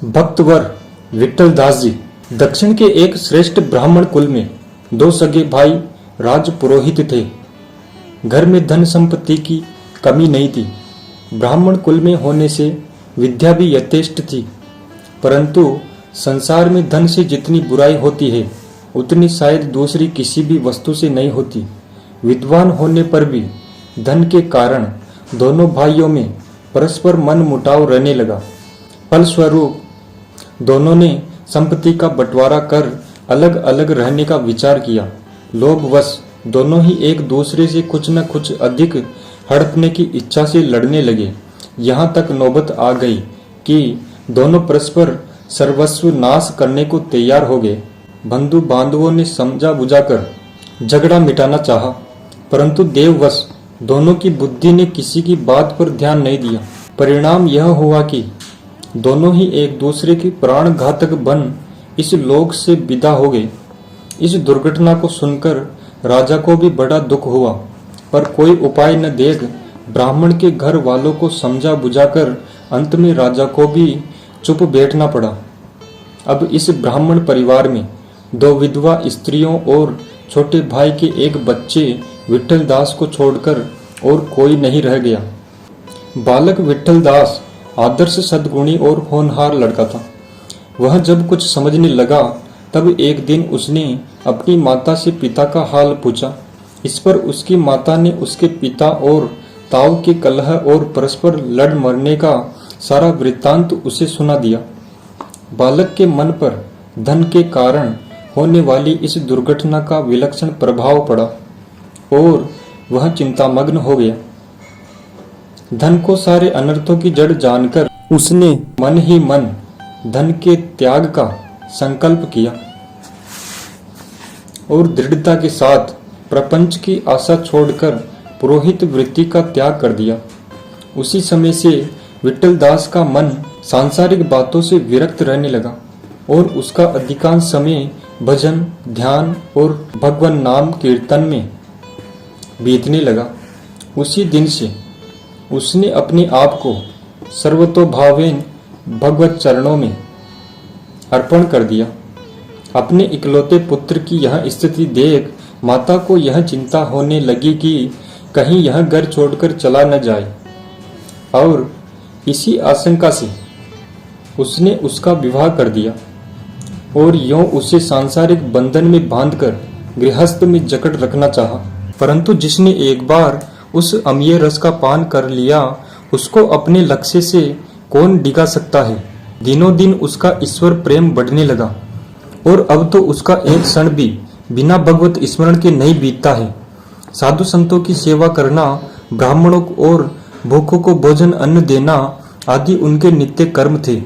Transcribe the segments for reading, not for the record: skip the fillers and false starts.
भक्तवर विठल दास जी दक्षिण के एक श्रेष्ठ ब्राह्मण कुल में दो सगे भाई राज पुरोहित थे। घर में धन संपत्ति की कमी नहीं थी। ब्राह्मण कुल में होने से विद्या भी यथेष्ट थी, परंतु संसार में धन से जितनी बुराई होती है उतनी शायद दूसरी किसी भी वस्तु से नहीं होती। विद्वान होने पर भी धन के कारण दोनों भाइयों में परस्पर मन मुटाव रहने लगा। फलस्वरूप दोनों ने संपत्ति का बंटवारा कर अलग अलग रहने का विचार किया। लोभवश दोनों ही एक दूसरे से कुछ न कुछ अधिक हड़पने की इच्छा से लड़ने लगे। यहाँ तक नौबत आ गई कि दोनों परस्पर सर्वस्व नाश करने को तैयार हो गए। बंधु बांधवों ने समझा बुझाकर झगड़ा मिटाना चाहा, परंतु देववश दोनों की बुद्धि ने किसी की बात पर ध्यान नहीं दिया। परिणाम यह हुआ कि दोनों ही एक दूसरे के प्राण घातक बन इस लोक से विदा हो गए। इस दुर्घटना को सुनकर राजा को भी बड़ा दुख हुआ, पर कोई उपाय न देख ब्राह्मण के घर वालों को समझा बुझाकर अंत में राजा को भी चुप बैठना पड़ा। अब इस ब्राह्मण परिवार में दो विधवा स्त्रियों और छोटे भाई के एक बच्चे विठल दास को छोड़कर और कोई नहीं रह गया। बालक विठल दास आदर्श सद्गुणी और होनहार लड़का था। वह जब कुछ समझने लगा तब एक दिन उसने अपनी माता से पिता का हाल पूछा। इस पर उसकी माता ने उसके पिता और ताऊ के कलह और परस्पर लड़ मरने का सारा वृत्तांत उसे सुना दिया। बालक के मन पर धन के कारण होने वाली इस दुर्घटना का विलक्षण प्रभाव पड़ा और वह चिंतामग्न हो गया। धन को सारे अनर्थों की जड़ जानकर उसने मन ही मन धन के त्याग का संकल्प किया और दृढ़ता के साथ प्रपंच की आशा छोड़कर पुरोहित वृत्ति का त्याग कर दिया। उसी समय से विठल दास का मन सांसारिक बातों से विरक्त रहने लगा और उसका अधिकांश समय भजन, ध्यान और भगवान नाम कीर्तन में बीतने लगा। उसी दिन से उसने अपने आप को सर्वतोभावेन भगवत चरणों में अर्पण कर दिया। अपने इकलौते पुत्र की यह स्थिति देख माता को यह चिंता होने लगी कि कहीं यह घर छोड़कर चला न जाए, और इसी आशंका से उसने उसका विवाह कर दिया और यूं उसे सांसारिक बंधन में बांधकर गृहस्थ में जकड़ रखना चाहा। परंतु जिसने एक बार उस अमीय रस का पान कर लिया उसको अपने लक्ष्य से कौन डिगा सकता है। दिनों दिन उसका ईश्वर प्रेम बढ़ने लगा और अब तो उसका एक क्षण भी बिना भगवत स्मरण के नहीं बीतता है। साधु संतों की सेवा करना, ब्राह्मणों और भूखों को भोजन अन्न देना आदि उनके नित्य कर्म थे।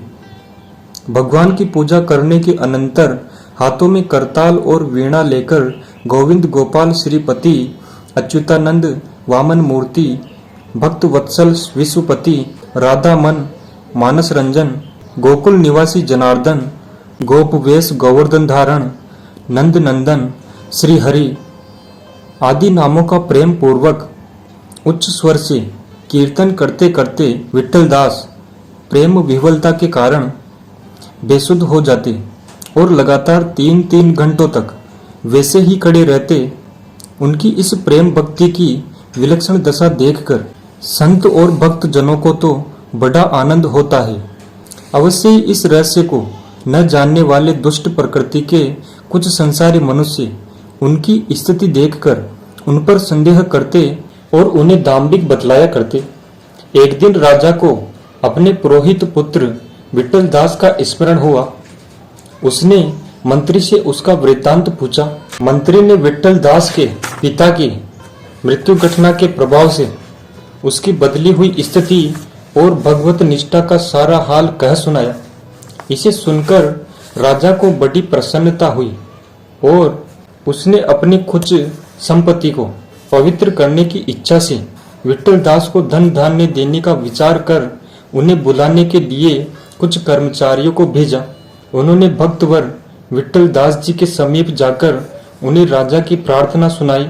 भगवान की पूजा करने के अनंतर हाथों में करताल और वीणा लेकर गोविंद, गोपाल, श्रीपति, अच्युतानंद, वामन मूर्ति, भक्त वत्सल, विश्वपति, राधामन, मानस रंजन, गोकुल निवासी जनार्दन, गोपवेश, गोवर्धन धारण, नंद नंदन, श्री हरि आदि नामों का प्रेम पूर्वक उच्च स्वर से कीर्तन करते करते विठल दास प्रेम विह्वलता के कारण बेसुध हो जाते और लगातार 3-3 घंटों तक वैसे ही खड़े रहते। उनकी इस प्रेम भक्ति की विलक्षण दशा देखकर संत और भक्त जनों को तो बड़ा आनंद होता है। अवश्य ही इस रहस्य को न जानने वाले दुष्ट प्रकृति के कुछ संसारी मनुष्य उनकी स्थिति देखकर उन पर संदेह करते और उन्हें दाम्भिक बतलाया करते। एक दिन राजा को अपने पुरोहित पुत्र विठल दास का स्मरण हुआ। उसने मंत्री से उसका वृत्तांत पूछा। मंत्री ने विठल दास के पिता की मृत्यु घटना के प्रभाव से उसकी बदली हुई स्थिति और भगवत निष्ठा का सारा हाल कह सुनाया। इसे सुनकर राजा को बड़ी प्रसन्नता हुई और उसने अपनी कुछ संपत्ति को पवित्र करने की इच्छा से विठल दास को धन धान्य देने का विचार कर उन्हें बुलाने के लिए कुछ कर्मचारियों को भेजा। उन्होंने भक्तवर विठल दास जी के समीप जाकर उन्हें राजा की प्रार्थना सुनाई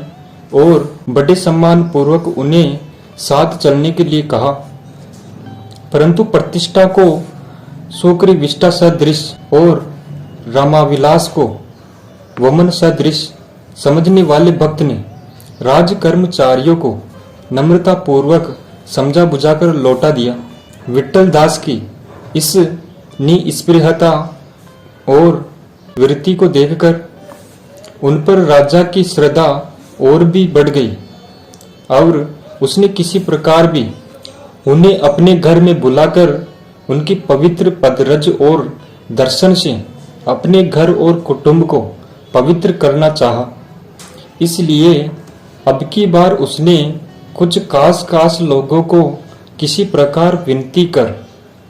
और बड़े सम्मान पूर्वक उन्हें साथ चलने के लिए कहा, परंतु प्रतिष्ठा को शोकरी विष्टा सदृश और रामाविलास को वमन सदृश समझने वाले भक्त ने राज कर्मचारियों को नम्रता पूर्वक समझा बुझाकर लौटा दिया। विट्ठल दास की इस निस्पृहता और वृत्ति को देखकर उन पर राजा की श्रद्धा और भी बढ़ गई और उसने किसी प्रकार भी उन्हें अपने घर में बुलाकर उनकी पवित्र पदरज और दर्शन से अपने घर और कुटुंब को पवित्र करना चाहा। इसलिए अब की बार उसने कुछ कास लोगों को किसी प्रकार विनती कर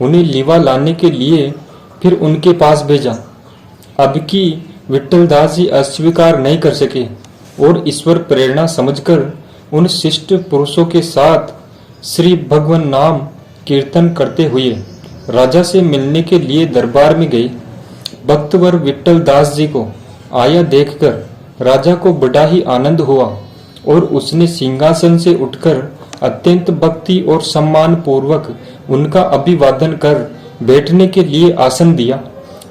उन्हें लीवा लाने के लिए फिर उनके पास भेजा। अब की विट्ठल दास जी अस्वीकार नहीं कर सके और ईश्वर प्रेरणा समझकर उन शिष्ट पुरुषों के साथ श्री भगवान नाम कीर्तन करते हुए राजा से मिलने के लिए दरबार में गए। भक्तवर विट्ठल दास जी को आया देखकर राजा को बड़ा ही आनंद हुआ और उसने सिंहासन से उठकर अत्यंत भक्ति और सम्मान पूर्वक उनका अभिवादन कर बैठने के लिए आसन दिया।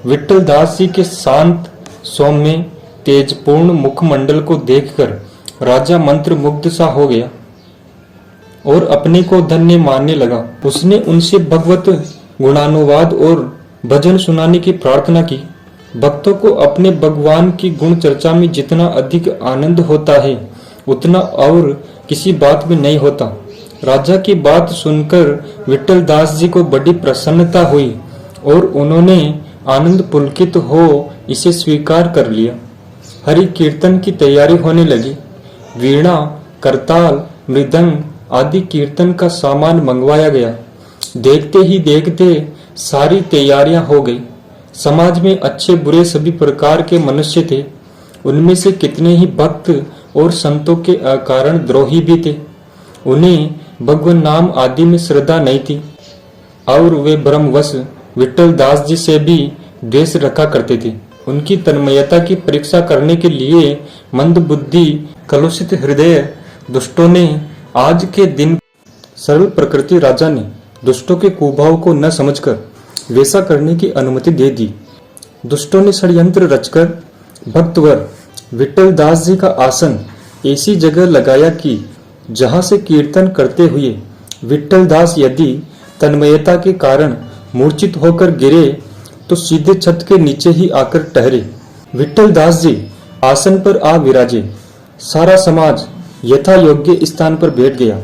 विट्ठल दास जी के शांत सौम्य तेजपूर्ण मुखमंडल को देखकर राजा मंत्र मुग्ध सा हो गया और अपने को धन्य मानने लगा। उसने उनसे भगवत गुणानुवाद और भजन सुनाने की प्रार्थना की। भक्तों को अपने भगवान की गुण चर्चा में जितना अधिक आनंद होता है उतना और किसी बात में नहीं होता। राजा की बात सुनकर विट्ठल दास जी को बड़ी प्रसन्नता हुई और उन्होंने आनंद पुलकित हो इसे स्वीकार कर लिया। हरि कीर्तन की तैयारी होने लगी। वीणा, करताल, मृदंग आदि कीर्तन का सामान मंगवाया गया। देखते ही देखते सारी तैयारियां हो गई। समाज में अच्छे बुरे सभी प्रकार के मनुष्य थे। उनमें से कितने ही भक्त और संतों के अकारण द्रोही भी थे। उन्हें भगवान नाम आदि में श्रद्धा नहीं थी और वे ब्रह्मवश विट्ठल दास जी से भी द्वेष रखा करते थे। उनकी तन्मयता की परीक्षा करने के लिए मंद बुद्धि कलुषित हृदय दुष्टों ने आज के दिन सरल प्रकृति राजा ने दुष्टों के कुभाव को न समझकर वैसा करने की अनुमति दे दी। दुष्टों ने षड्यंत्र रचकर भक्तवर विट्ठल दास जी का आसन ऐसी जगह लगाया कि जहां से कीर्तन करते हुए विट्ठल दास यदि तन्मयता के कारण मूर्छित होकर गिरे तो सीधे छत के नीचे ही आकर ठहरे। विट्ठल दास जी आसन पर आ विराजे। सारा समाज यथा योग्य स्थान पर बैठ गया।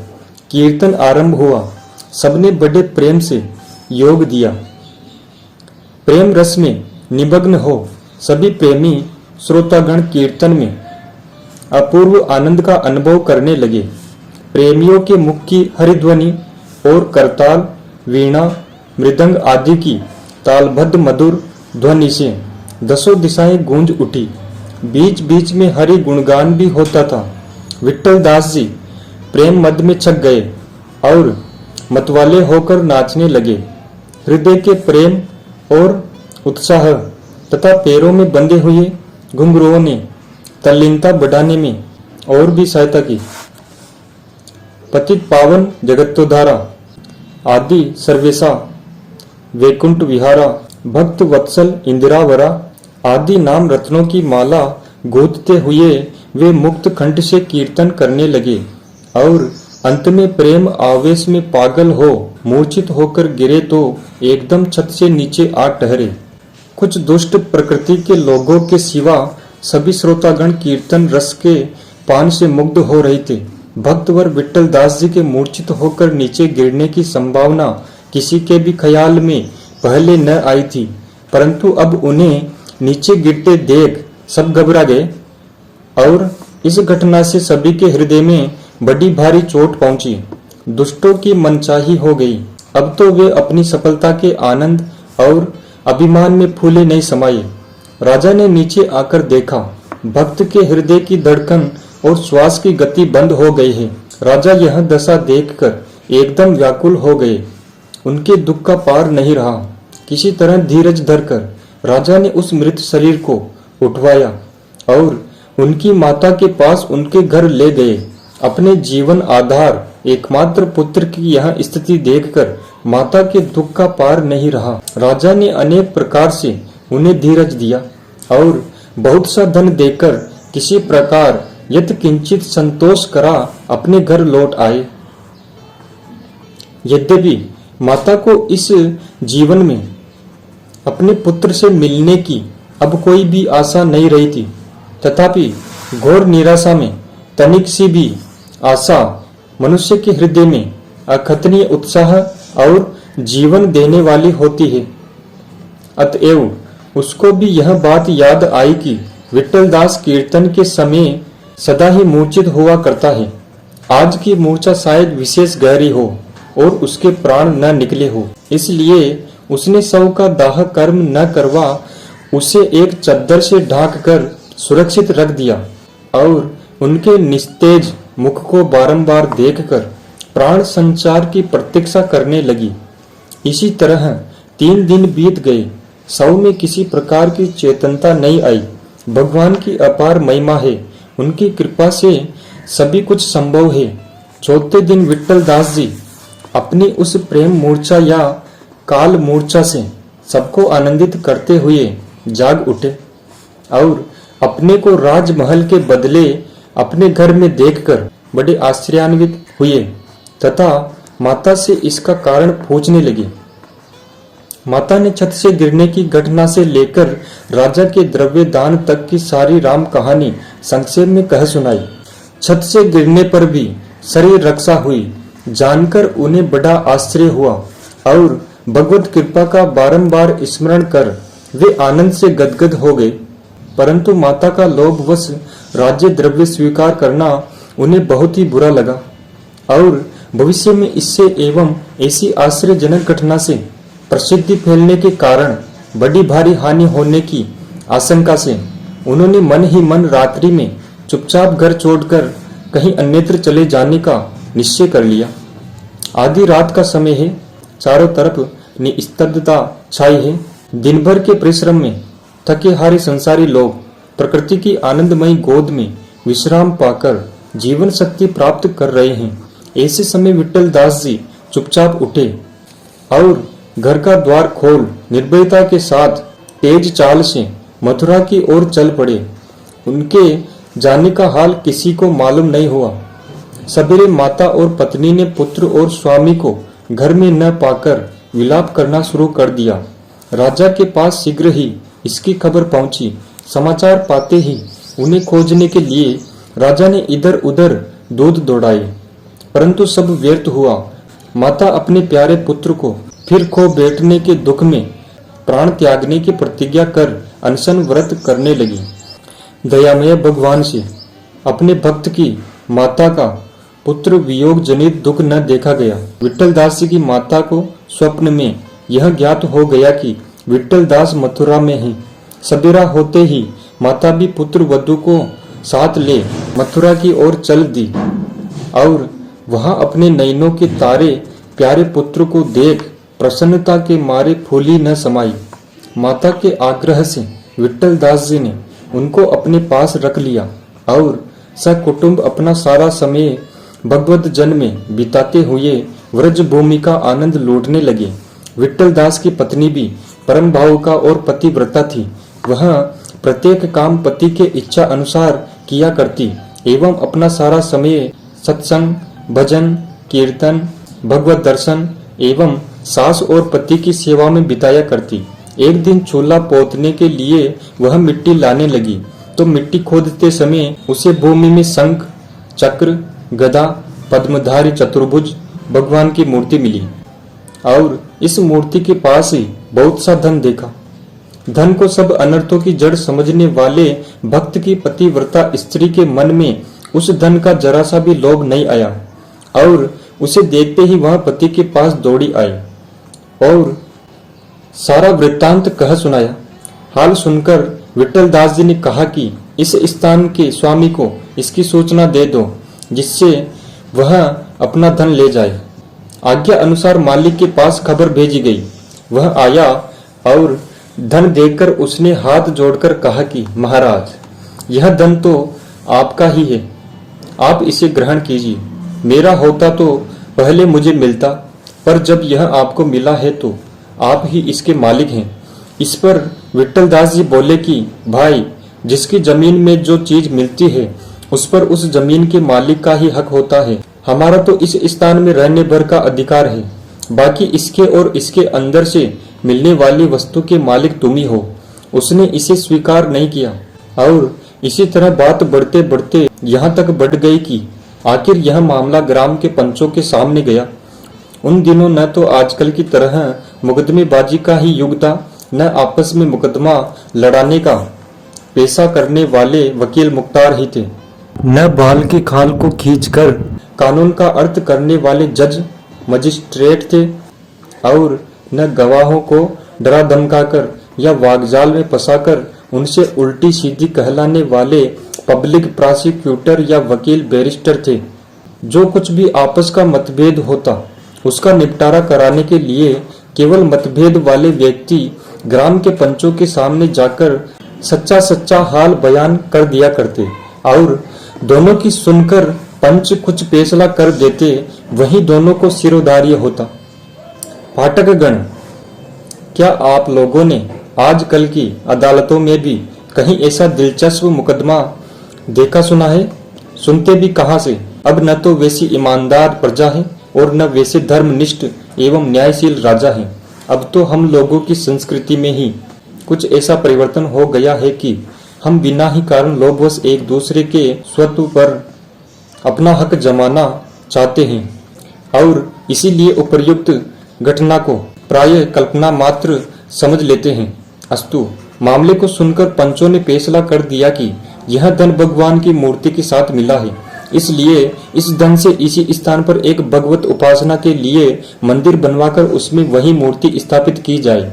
कीर्तन आरंभ हुआ। सबने बड़े प्रेम से योग दिया। प्रेम रस में निमग्न हो सभी प्रेमी श्रोतागण कीर्तन में अपूर्व आनंद का अनुभव करने लगे। प्रेमियों के मुख की हरिध्वनि और करताल, वीणा, मृदंग आदि की तालबद्ध मधुर ध्वनि से दसों दिशाएं गूंज उठी। बीच बीच में हरि गुणगान भी होता था। विट्ठल दास जी प्रेम मद में छक गए और मतवाले होकर नाचने लगे। हृदय के प्रेम और उत्साह तथा पैरों में बंधे हुए घुंघरुओं ने तल्लीनता बढ़ाने में और भी सहायता की। पतित पावन जगत्तोद्धारा आदि सर्वेशा, वैकुंठ विहारा, भक्त वत्सल इंदिरावरा आदि नाम रत्नों की माला गूंथते हुए वे मुक्त कंठ से कीर्तन करने लगे और अंत में प्रेम आवेश में पागल हो मूर्छित होकर गिरे तो एकदम छत से नीचे आ ठहरे। कुछ दुष्ट प्रकृति के लोगों के सिवा सभी श्रोतागण कीर्तन रस के पान से मुग्ध हो रहे थे। भक्तवर विट्ठल दास जी के मूर्छित होकर नीचे गिरने की संभावना किसी के भी ख्याल में पहले न आई थी, परंतु अब उन्हें नीचे गिरते देख सब घबरा गए और इस घटना से सभी के हृदय में बड़ी भारी चोट पहुंची। दुष्टों की मनचाही हो गई। अब तो वे अपनी सफलता के आनंद और अभिमान में फूले नहीं समाये। राजा ने नीचे आकर देखा, भक्त के हृदय की धड़कन और श्वास की गति बंद हो गई है। राजा यह दशा देखकर एकदम व्याकुल हो गए। उनके दुख का पार नहीं रहा। किसी तरह धीरज धरकर राजा ने उस मृत शरीर को उठवाया और उनकी माता के पास उनके घर ले गए। अपने जीवन आधार एकमात्र पुत्र की यह स्थिति देखकर माता के दुख का पार नहीं रहा। राजा ने अनेक प्रकार से उन्हें धीरज दिया और बहुत सा धन देकर किसी प्रकार यत किंचित संतोष करा अपने घर लौट आए। यद्यपि माता को इस जीवन में अपने पुत्र से मिलने की अब कोई भी आशा नहीं रही थी, तथापि घोर निराशा में तनिक सी भी आशा मनुष्य के हृदय में अखतनीय उत्साह और जीवन देने वाली होती है। अतएव उसको भी यह बात याद आई कि विट्ठलदास कीर्तन के समय सदा ही मूर्छित हुआ करता है। आज की मूर्छा शायद विशेष गहरी हो और उसके प्राण न निकले हो, इसलिए उसने शव का दाह कर्म न करवा उसे एक चद्दर से ढांक कर सुरक्षित रख दिया और उनके निस्तेज मुख को बारंबार देखकर प्राण संचार की प्रतीक्षा करने लगी। इसी तरह 3 दिन बीत गए। शव में किसी प्रकार की चेतनता नहीं आई। भगवान की अपार महिमा है, उनकी कृपा से सभी कुछ संभव है। चौथे दिन विट्ठलदास जी अपनी उस प्रेम मूर्छा या काल मूर्छा से सबको आनंदित करते हुए जाग उठे और अपने को राजमहल के बदले अपने घर में देखकर बड़े आश्चर्यान्वित हुए तथा माता से इसका कारण पूछने लगे। माता ने छत से गिरने की घटना से लेकर राजा के द्रव्य दान तक की सारी राम कहानी संक्षेप में कह सुनाई। छत से गिरने पर भी शरीर रक्षा हुई जानकर उन्हें बड़ा आश्चर्य हुआ और भगवत कृपा का बारंबार स्मरण कर वे आनंद से गदगद हो गए। परंतु माता का लोभवश राज्य द्रव्य स्वीकार करना उन्हें बहुत ही बुरा लगा और भविष्य में इससे एवं ऐसी आश्चर्यजनक घटना से प्रसिद्धि फैलने के कारण बड़ी भारी हानि होने की आशंका से उन्होंने मन ही मन रात्रि में चुपचाप घर छोड़कर कहीं अन्यत्र चले जाने का निश्चय कर लिया। आधी रात का समय है, चारों तरफ निस्तब्धता छाई है। दिन भर के परिश्रम में थके हारे संसारी लोग प्रकृति की आनंदमयी गोद में विश्राम पाकर जीवन शक्ति प्राप्त कर रहे हैं। ऐसे समय विट्ठलदास जी चुपचाप उठे और घर का द्वार खोल निर्भयता के साथ तेज चाल से मथुरा की ओर चल पड़े। उनके जाने का हाल किसी को मालूम नहीं हुआ। सवेरे माता और पत्नी ने पुत्र और स्वामी को घर में न पाकर विलाप करना शुरू कर दिया। राजा के पास शीघ्र ही इसकी खबर पहुंची। समाचार पाते ही उन्हें खोजने के लिए राजा ने इधर उधर दूध दौड़ाए, परंतु सब व्यर्थ हुआ। माता अपने प्यारे पुत्र को फिर खो बैठने के दुख में प्राण त्यागने की प्रतिज्ञा कर अनशन व्रत करने लगी। दयामय भगवान से अपने भक्त की माता का पुत्र वियोग जनित दुख न देखा गया। विट्ठलदास जी की माता को स्वप्न में यह ज्ञात हो गया कि विट्ठलदास मथुरा में हैं। सवेरा होते ही माता भी पुत्र वधु को साथ ले मथुरा की ओर चल दी और वहां अपने नयनों के तारे प्यारे पुत्र को देख प्रसन्नता के मारे फूली न समाई। माता के आग्रह से विट्ठलदास जी ने उनको अपने पास रख लिया और सकुटुंब अपना सारा समय भगवत जन में बिताते हुए व्रज भूमि का आनंद लूटने लगे। विट्ठलदास की पत्नी भी परम भावुका और पतिव्रता थी। वह प्रत्येक काम पति के इच्छा अनुसार किया करती एवं अपना सारा समय सत्संग, भजन, कीर्तन, भगवत दर्शन एवं सास और पति की सेवा में बिताया करती। एक दिन चूल्हा पोतने के लिए वह मिट्टी लाने लगी तो मिट्टी खोदते समय उसे भूमि में शंख, चक्र, गदा, पद्मधारी चतुर्भुज भगवान की मूर्ति मिली और इस मूर्ति के पास ही बहुत सा धन देखा। धन को सब अनर्थों की जड़ समझने वाले भक्त की पतिव्रता स्त्री के मन में उस धन का जरा सा भी लोभ नहीं आया और उसे देखते ही वह पति के पास दौड़ी आई और सारा वृत्तांत कह सुनाया। हाल सुनकर विट्ठलदास जी ने कहा कि इस स्थान के स्वामी को इसकी सूचना दे दो जिससे वह अपना धन ले जाए। आज्ञा अनुसार मालिक के पास खबर भेजी गई। वह आया और धन देकर उसने हाथ जोड़कर कहा कि महाराज, यह धन तो आपका ही है, आप इसे ग्रहण कीजिए। मेरा होता तो पहले मुझे मिलता, पर जब यह आपको मिला है तो आप ही इसके मालिक हैं। इस पर विट्ठलदास जी बोले कि भाई, जिसकी जमीन में जो चीज मिलती है उस पर उस जमीन के मालिक का ही हक होता है। हमारा तो इस स्थान में रहने भर का अधिकार है, बाकी इसके और इसके अंदर से मिलने वाली वस्तु के मालिक तुम ही हो। उसने इसे स्वीकार नहीं किया और इसी तरह बात बढ़ते बढ़ते यहाँ तक बढ़ गई कि आखिर यह मामला ग्राम के पंचों के सामने गया। उन दिनों न तो आजकल की तरह मुकदमेबाजी का ही युग था, न आपस में मुकदमा लड़ाने का पेशा करने वाले वकील मुख्तार ही थे, न बाल की खाल को खींचकर कानून का अर्थ करने वाले जज मजिस्ट्रेट थे, और न गवाहों को डरा धमकाकर या वागजाल में फंसाकर उनसे उल्टी सीधी कहलाने वाले पब्लिक प्रोसिक्यूटर या वकील बैरिस्टर थे। जो कुछ भी आपस का मतभेद होता उसका निपटारा कराने के लिए केवल मतभेद वाले व्यक्ति ग्राम के पंचों के सामने जाकर सच्चा सच्चा हाल बयान कर दिया करते और दोनों की सुनकर पंच कुछ फैसला कर देते, वही दोनों को सिरोधार्य होता। पाठकगण, क्या आप लोगों ने आजकल की अदालतों में भी कहीं ऐसा दिलचस्प मुकदमा देखा सुना है? सुनते भी कहां से? अब न तो वैसी ईमानदार प्रजा है और न वैसे धर्मनिष्ठ एवं न्यायशील राजा है। अब तो हम लोगों की संस्कृति में ही कुछ ऐसा परिवर्तन हो गया है कि हम बिना ही कारण लोभवश एक दूसरे के स्वत्व पर अपना हक जमाना चाहते हैं और इसीलिए उपर्युक्त घटना को प्रायः कल्पना मात्र समझ लेते हैं। अस्तु, मामले को सुनकर पंचों ने फैसला कर दिया कि यह धन भगवान की मूर्ति के साथ मिला है, इसलिए इस धन से इसी स्थान पर एक भगवत उपासना के लिए मंदिर बनवाकर उसमें वही मूर्ति स्थापित की जाए।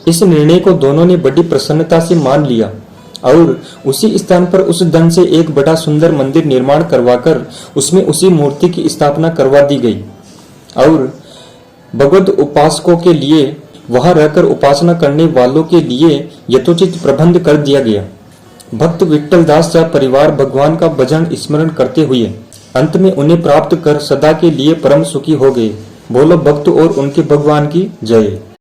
इस निर्णय को दोनों ने बड़ी प्रसन्नता से मान लिया और उसी स्थान पर उस धन से एक बड़ा सुंदर मंदिर निर्माण करवाकर उसमें उसी मूर्ति की स्थापना करवा दी गई और भगवत उपासकों के लिए वहां रहकर उपासना करने वालों के लिए यथोचित प्रबंध कर दिया गया। भक्त विट्ठलदास का परिवार भगवान का भजन स्मरण करते हुए अंत में उन्हें प्राप्त कर सदा के लिए परम सुखी हो गए। बोलो भक्त और उनके भगवान की जय।